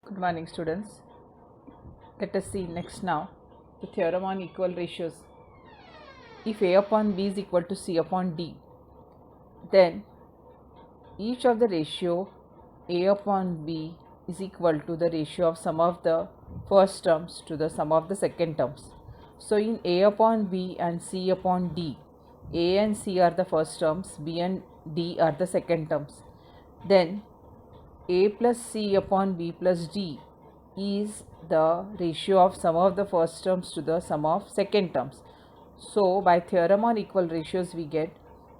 Good morning, students. Let us see next now the theorem on equal ratios. If A upon B is equal to C upon D, then each of the ratio A upon B is equal to the ratio of sum of the first terms to the sum of the second terms. So in A upon B and C upon D, A and C are the first terms, B and D are the second terms. Then A plus C upon B plus D is the ratio of sum of the first terms to the sum of second terms. So by theorem on equal ratios we get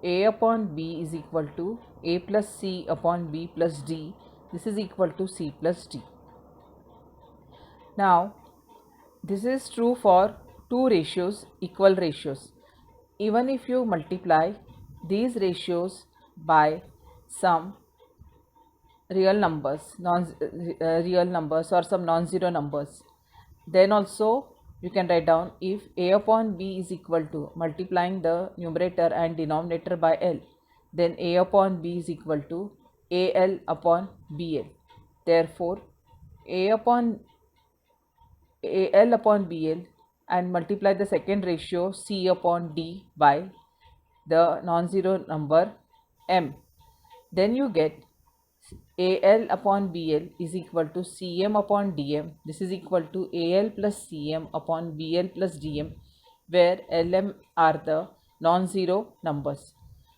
A upon B is equal to A plus C upon B plus D. This is equal to C plus D. Now this is true for two ratios, equal ratios. Even if you multiply these ratios by some real numbers, real numbers or some non-zero numbers, then also you can write down if A upon B is equal to multiplying the numerator and denominator by L, then A upon B is equal to AL upon BL. Therefore A upon AL upon BL and multiply the second ratio C upon D by the non-zero number M, then you get AL upon BL is equal to CM upon DM. This is equal to AL plus CM upon BL plus DM, where LM are the non-zero numbers.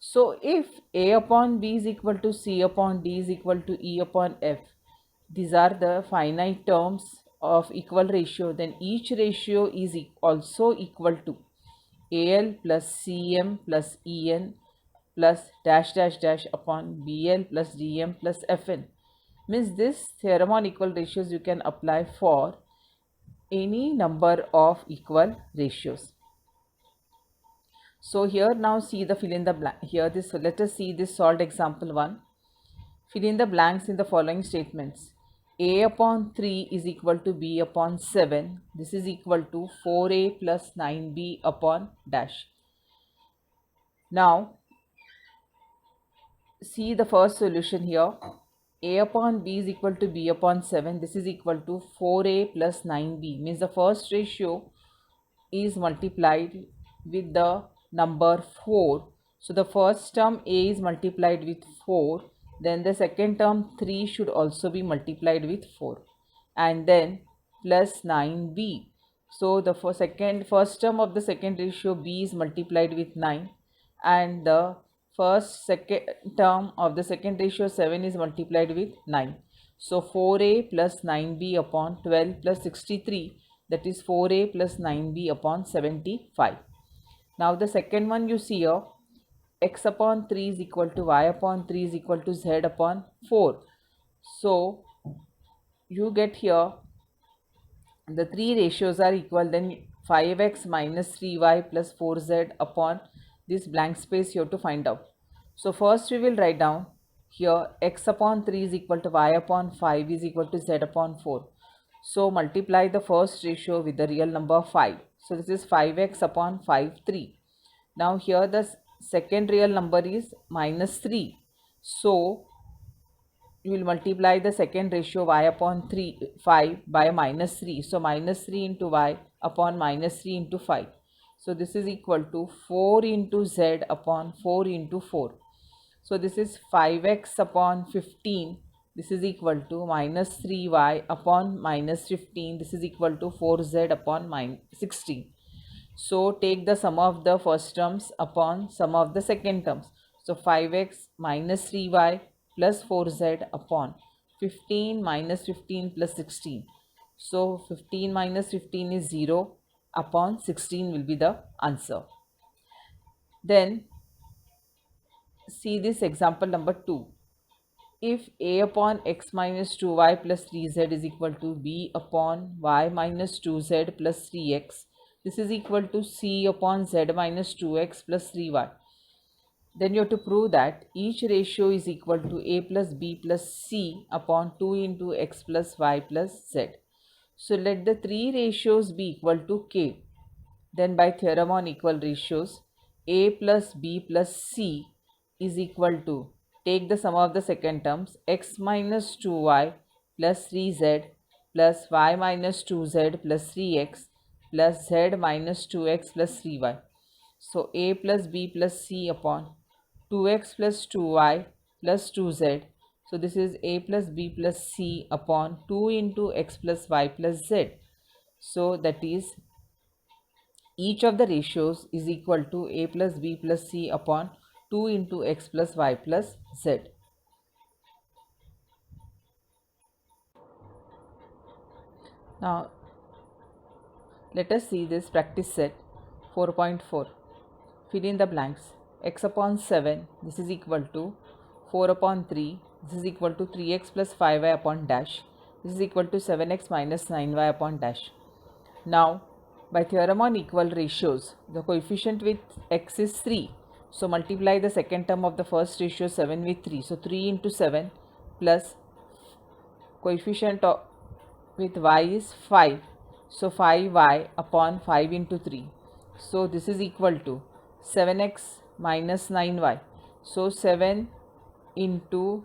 So if A upon B is equal to C upon D is equal to E upon F, these are the finite terms of equal ratio, then each ratio is also equal to AL plus CM plus EN plus dash dash dash upon BL plus DM plus FN. Means this theorem on equal ratios you can apply for any number of equal ratios. So here now see the fill in the blank. Here this, let us see this solved example 1. Fill in the blanks in the following statements. A upon 3 is equal to B upon 7. This is equal to 4A plus 9B upon dash. Now see the first solution here. A upon B is equal to B upon 7. This is equal to 4A plus 9B. Means the first ratio is multiplied with the number 4. So the first term A is multiplied with 4. Then the second term 3 should also be multiplied with 4. And then plus 9B. So the first term of the second ratio B is multiplied with 9. And the second term of the second ratio 7 is multiplied with 9. So 4A plus 9B upon 12 plus 63, that is 4A plus 9B upon 75. Now the second one you see here, x upon 3 is equal to y upon 3 is equal to z upon 4. So you get here the three ratios are equal, then 5x minus 3y plus 4z upon this blank space you have to find out. So first we will write down here x upon 3 is equal to y upon 5 is equal to z upon 4. So multiply the first ratio with the real number 5. So this is 5x upon 5, 3. Now here the second real number is minus 3. So you will multiply the second ratio y upon 5 by minus 3. So minus 3 into y upon minus 3 into 5. So this is equal to 4 into z upon 4 into 4. So this is 5x upon 15. This is equal to minus 3y upon minus 15. This is equal to 4z upon minus 16. So take the sum of the first terms upon sum of the second terms. So 5x minus 3y plus 4z upon 15 minus 15 plus 16. So 15 minus 15 is 0 upon 16 will be the answer. Then see this example number 2. If a upon x minus 2y plus 3z is equal to b upon y minus 2z plus 3x, this is equal to c upon z minus 2x plus 3y. Then you have to prove that each ratio is equal to a plus b plus c upon 2 into x plus y plus z. So let the three ratios be equal to k. Then by theorem on equal ratios, a plus b plus c is equal to, take the sum of the second terms, x minus 2y plus 3z plus y minus 2z plus 3x plus z minus 2x plus 3y. So a plus b plus c upon 2x plus 2y plus 2z. So this is a plus b plus c upon 2 into x plus y plus z. So that is each of the ratios is equal to a plus b plus c upon 2 into x plus y plus z. Now let us see this practice set 4.4. Fill in the blanks. X upon 7, this is equal to 4 upon 3, this is equal to 3x plus 5y upon dash, this is equal to 7x minus 9y upon dash. Now, by theorem on equal ratios, the coefficient with x is 3. So, multiply the second term of the first ratio 7 with 3. So, 3 into 7 plus coefficient of with y is 5. So 5y upon 5 into 3. So this is equal to 7x minus 9y. So 7 into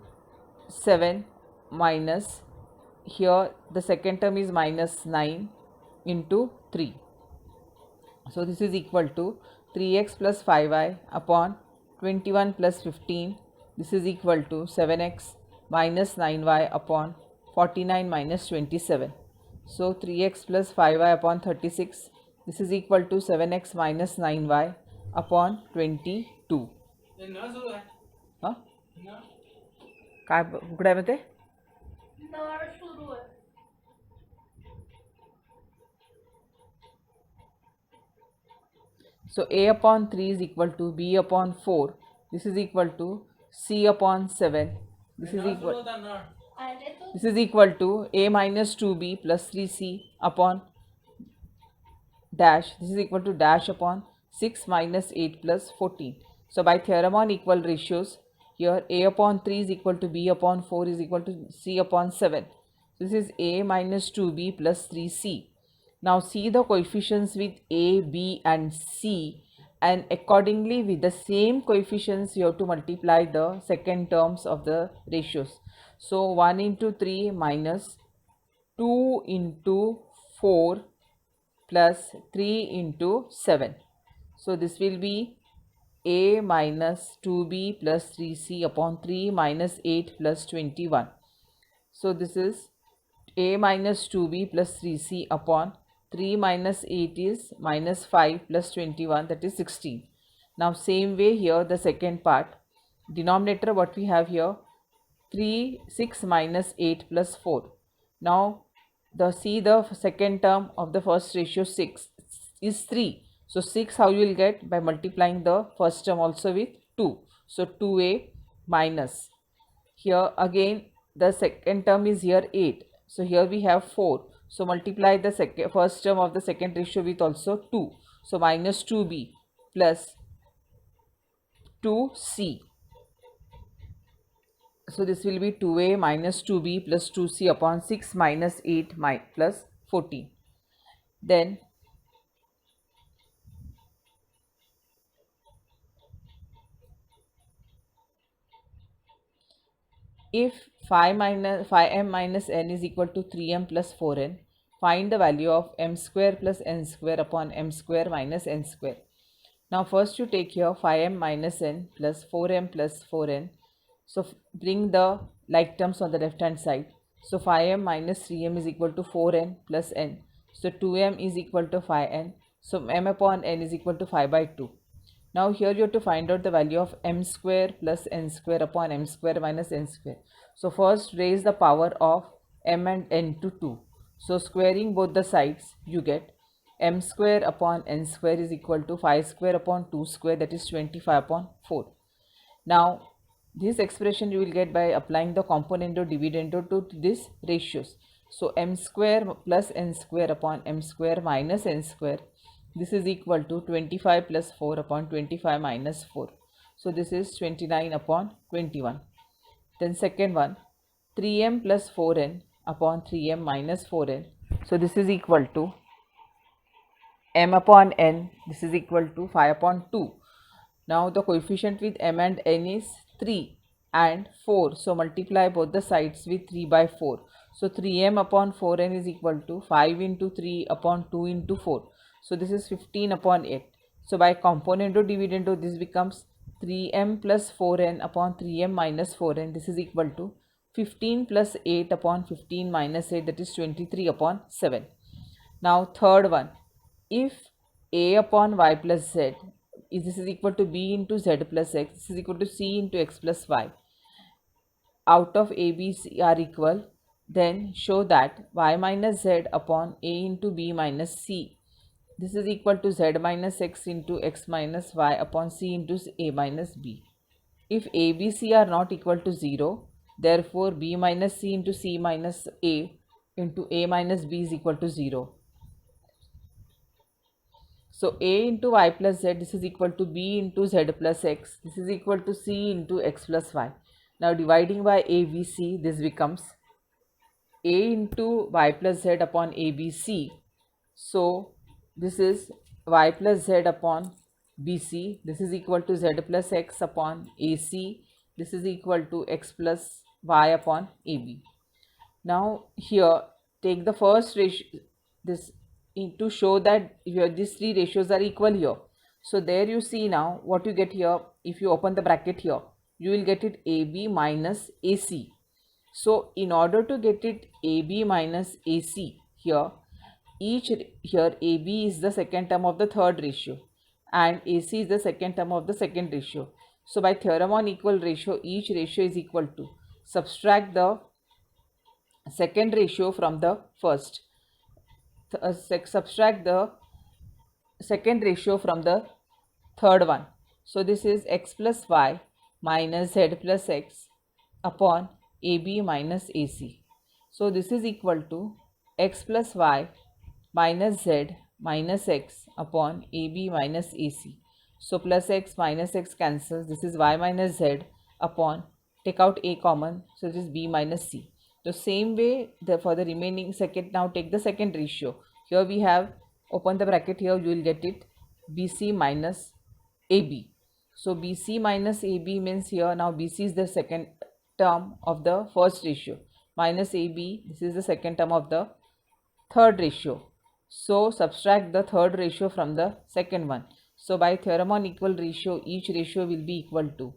7 minus, here the second term is minus 9 into 3. So this is equal to 3x plus 5y upon 21 plus 15. This is equal to 7x minus 9y upon 49 minus 27. So 3x plus 5y upon 36. This is equal to 7x minus 9y upon 22. हां काय कुठे आहे ते So a upon 3 is equal to b upon 4. This is equal to c upon 7. This is equal to a minus 2b plus 3c upon dash. This is equal to dash upon 6 minus 8 plus 14. So by theorem on equal ratios, here a upon 3 is equal to b upon 4 is equal to c upon 7. This is a minus 2b plus 3c. Now see the coefficients with a, b and c, and accordingly with the same coefficients you have to multiply the second terms of the ratios. So 1 into 3 minus 2 into 4 plus 3 into 7. So this will be a minus 2b plus 3c upon 3 minus 8 plus 21. So this is a minus 2b plus 3c upon 3 minus 8 is minus 5 plus 21, that is 16. Now same way here the second part, denominator what we have here 6 minus 8 plus 4. Now see the second term of the first ratio 6 is 3. So 6 how you will get? By multiplying the first term also with 2. So 2a minus, here again the second term is here 8. So here we have 4. So multiply the first term of the second ratio with also 2. So minus 2b plus 2c. So this will be 2a minus 2b plus 2c upon 6 minus 8 plus 14. Then if 5m minus n is equal to 3m plus 4n, find the value of m square plus n square upon m square minus n square. Now first you take here 5m minus n plus 4m plus 4n. So bring the like terms on the left hand side. So 5m minus 3m is equal to 4n plus n. So 2m is equal to 5n. So m upon n is equal to 5 by 2. Now here you have to find out the value of m square plus n square upon m square minus n square. So first raise the power of m and n to 2. So squaring both the sides you get m square upon n square is equal to 5 square upon 2 square, that is 25 upon 4. Now this expression you will get by applying the componendo dividendo to these ratios. So m square plus n square upon m square minus n square, this is equal to 25 plus 4 upon 25 minus 4. So this is 29 upon 21. Then second one, 3m plus 4n upon 3m minus 4n. So this is equal to m upon n, this is equal to 5 upon 2. Now the coefficient with m and n is 3. and 4. So multiply both the sides with 3 by 4. So 3m upon 4n is equal to 5 into 3 upon 2 into 4. So this is 15 upon 8. So by componendo dividendo, this becomes 3m plus 4n upon 3m minus 4n. This is equal to 15 plus 8 upon 15 minus 8, that is 23 upon 7. Now third one, if a upon y plus z is this is equal to b into z plus x, this is equal to c into x plus y, out of a, b, c are equal, then show that y minus z upon a into b minus c, this is equal to z minus x into x minus y upon c into a minus b. If a, b, c are not equal to 0, therefore b minus c into c minus a into a minus b is equal to 0. So a into y plus z, this is equal to b into z plus x, this is equal to c into x plus y. Now dividing by a, b, c, this becomes a into y plus z upon a, b, c. So this is y plus z upon b, c, this is equal to z plus x upon a, c, this is equal to x plus y upon a, b. Now here take the first ratio, this to show that here these three ratios are equal here. So there you see now what you get here. If you open the bracket here, you will get it AB minus AC. So in order to get it AB minus AC here, here AB is the second term of the third ratio and AC is the second term of the second ratio. So by theorem on equal ratio, each ratio is equal to subtract the second ratio from the first, subtract the second ratio from the third one. So this is x plus y minus z plus x upon AB minus AC. So this is equal to x plus y minus z minus x upon AB minus AC. So plus x minus x cancels. This is y minus z upon, take out a common, so this is b minus c. The same way for the remaining second, now take the second ratio. Here we have, open the bracket here, you will get it BC minus AB. So BC minus AB means here now BC is the second term of the first ratio minus AB, this is the second term of the third ratio. So subtract the third ratio from the second one. So by theorem on equal ratio, each ratio will be equal to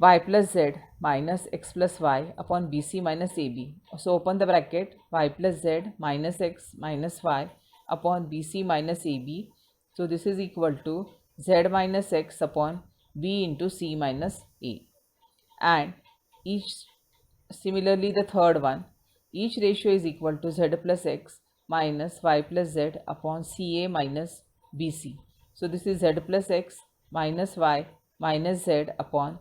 y plus z minus x plus y upon BC minus AB. So open the bracket, y plus z minus x minus y upon BC minus AB. So this is equal to z minus x upon b into c minus a. And each, similarly the third one, each ratio is equal to z plus x minus y plus z upon ca minus bc. So this is z plus x minus y minus z upon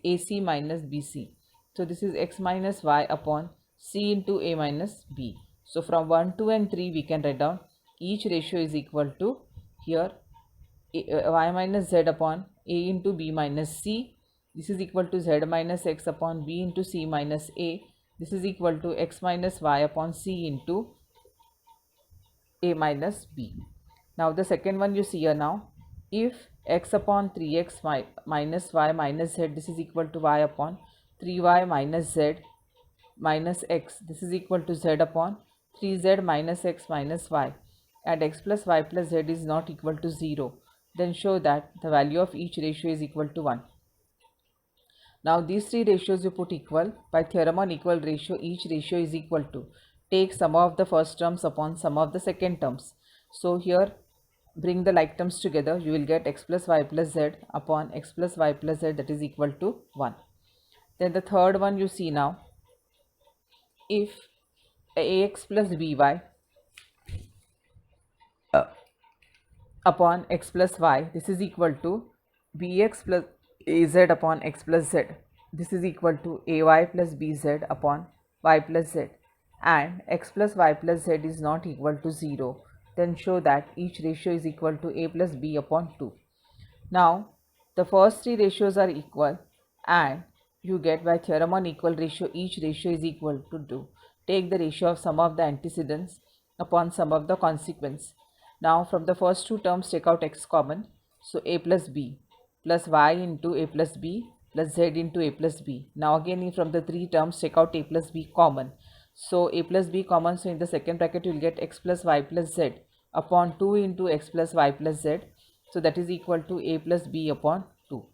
AC minus BC. So this is x minus y upon C into A minus B. So from 1, 2 and 3 we can write down each ratio is equal to here y minus z upon A into B minus C. This is equal to z minus x upon B into C minus A. This is equal to x minus y upon C into A minus B. Now the second one you see here now, if x upon 3x minus y minus z, this is equal to y upon 3y minus z minus x, this is equal to z upon 3z minus x minus y, and x plus y plus z is not equal to 0, then show that the value of each ratio is equal to 1. Now these three ratios you put equal. By theorem on equal ratio, each ratio is equal to, take sum of the first terms upon sum of the second terms. So here bring the like terms together, you will get x plus y plus z upon x plus y plus z, that is equal to 1. Then the third one you see now, if ax plus by upon x plus y, this is equal to bx plus az upon x plus z, this is equal to ay plus bz upon y plus z, and x plus y plus z is not equal to 0, then show that each ratio is equal to a plus b upon 2. Now the first three ratios are equal and you get by theorem on equal ratio, each ratio is equal to 2. Take the ratio of sum of the antecedents upon sum of the consequence. Now from the first two terms take out x common. So a plus b plus y into a plus b plus z into a plus b. Now again from the three terms take out a plus b common. So a plus b common, so in the second bracket you will get x plus y plus z upon 2 into x plus y plus z. So that is equal to a plus b upon 2.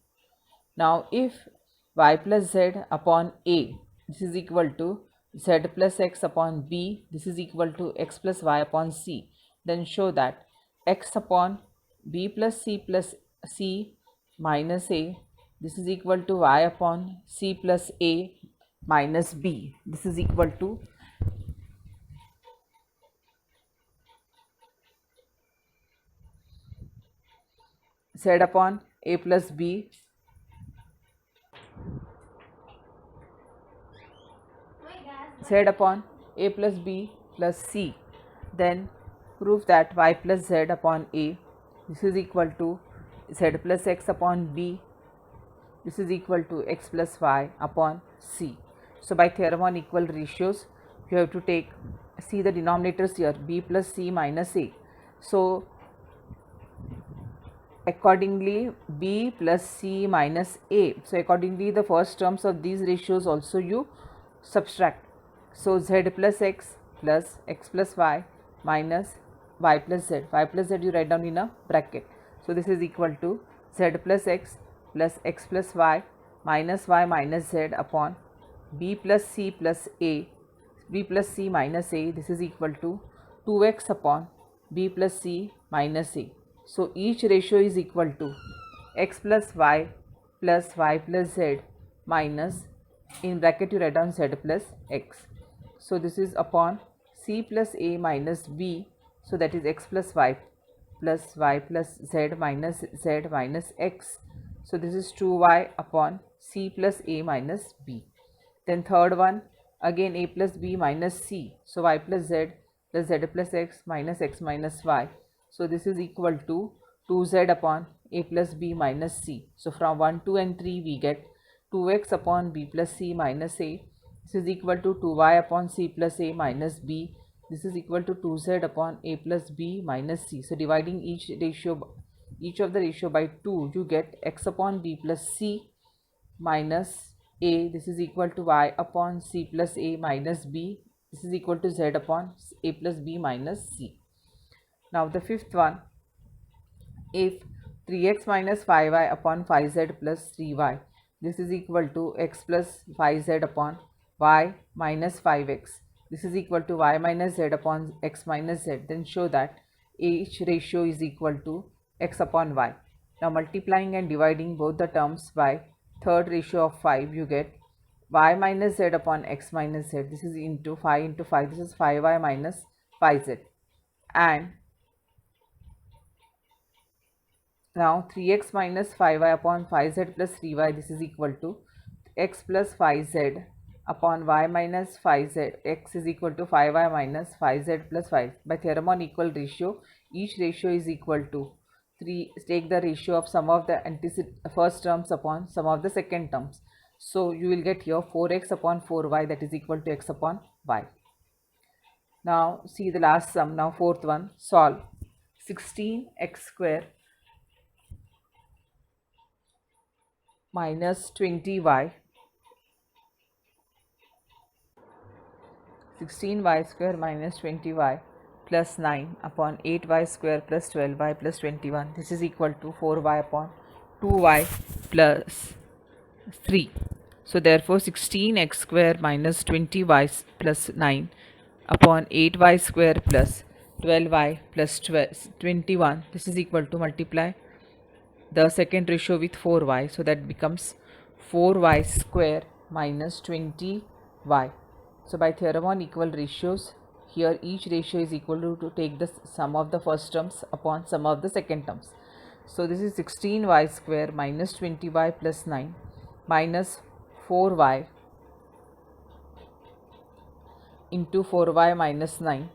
Now if y plus z upon a, this is equal to z plus x upon b, this is equal to x plus y upon c, then show that x upon b plus c minus a, this is equal to y upon c plus a minus b, this is equal to z upon a plus b z upon a plus b plus c. Then prove that y plus z upon a, this is equal to z plus x upon b, this is equal to x plus y upon c. So by theorem on equal ratios, you have to see the denominators here, b plus c minus a. So accordingly b plus c minus a, so accordingly the first terms of these ratios also you subtract. So z plus x plus y minus y plus z, you write down in a bracket. So this is equal to z plus x plus y minus z upon b plus c minus a, this is equal to 2x upon b plus c minus a. So each ratio is equal to x plus y plus z minus, in bracket you write down z plus x. So this is upon c plus a minus b, so that is x plus y plus z minus x. So this is 2y upon c plus a minus b. Then third one, again a plus b minus c, so y plus z plus x minus y. So this is equal to 2z upon a plus b minus c. So from 1, 2 and 3 we get 2x upon b plus c minus a, this is equal to 2y upon c plus a minus b, this is equal to 2z upon a plus b minus c. So dividing each of the ratio by 2, you get x upon b plus c minus a, this is equal to y upon c plus a minus b, this is equal to z upon a plus b minus c. Now the fifth one, if 3x minus 5y upon 5z plus 3y, this is equal to x plus 5z upon y minus 5x, this is equal to y minus z upon x minus z, then show that each ratio is equal to x upon y. Now multiplying and dividing both the terms by third ratio of 5, you get y minus z upon x minus z, this is into 5, this is 5y minus 5z, and now 3x minus 5y upon 5z plus 3y, this is equal to x plus 5z upon y minus 5z, x is equal to 5y minus 5z plus 5. By theorem on equal ratio, each ratio is equal to 3, take the ratio of sum of the first terms upon sum of the second terms. So you will get here 4x upon 4y, that is equal to x upon y. Now see the last sum, now fourth one, solve 16x square minus 20y, 16y square minus 20y plus 9 upon 8y square plus 12y plus 21, this is equal to 4y upon 2y plus 3. So therefore 16x square minus 20y plus 9 upon 8y square plus 12y plus 21, this is equal to, multiply the second ratio with 4y, so that becomes 4y square minus 20y. So by theorem on equal ratios, here each ratio is equal to take the sum of the first terms upon sum of the second terms. So this is 16y square minus 20y plus 9 minus 4y into 4y minus 9.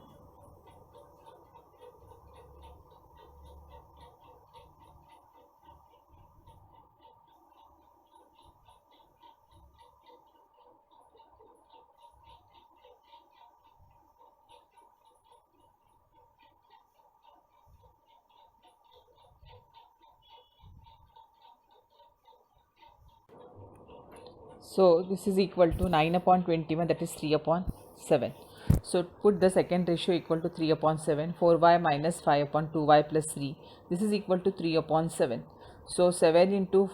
So this is equal to 9 upon 21, that is 3 upon 7. So put the second ratio equal to 3 upon 7, 4y minus 5 upon 2y plus 3. This is equal to 3 upon 7. So 7 into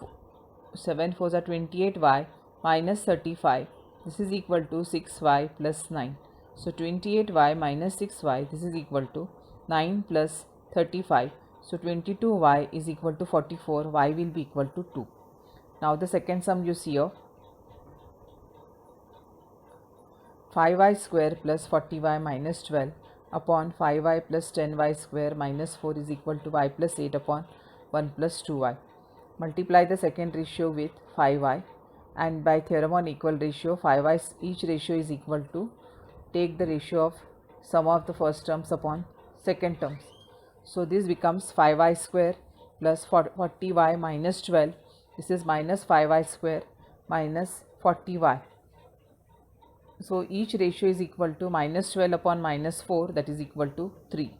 7 4s are 28y minus 35. This is equal to 6y plus 9. So 28y minus 6y, this is equal to 9 plus 35. So 22y is equal to 44, y will be equal to 2. Now the second sum you see here, 5y square plus 40y minus 12 upon 5y plus 10y square minus 4 is equal to y plus 8 upon 1 plus 2y. Multiply the second ratio with 5y, and by theorem on equal ratio, 5y each ratio is equal to take the ratio of sum of the first terms upon second terms. So this becomes 5y square plus 40y minus 12. This is minus 5y square minus 40y. So each ratio is equal to minus 12 upon minus 4, that is equal to 3.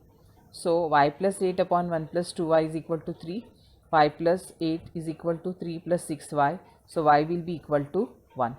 So y plus 8 upon 1 plus 2y is equal to 3. Y plus 8 is equal to 3 plus 6y. So y will be equal to 1.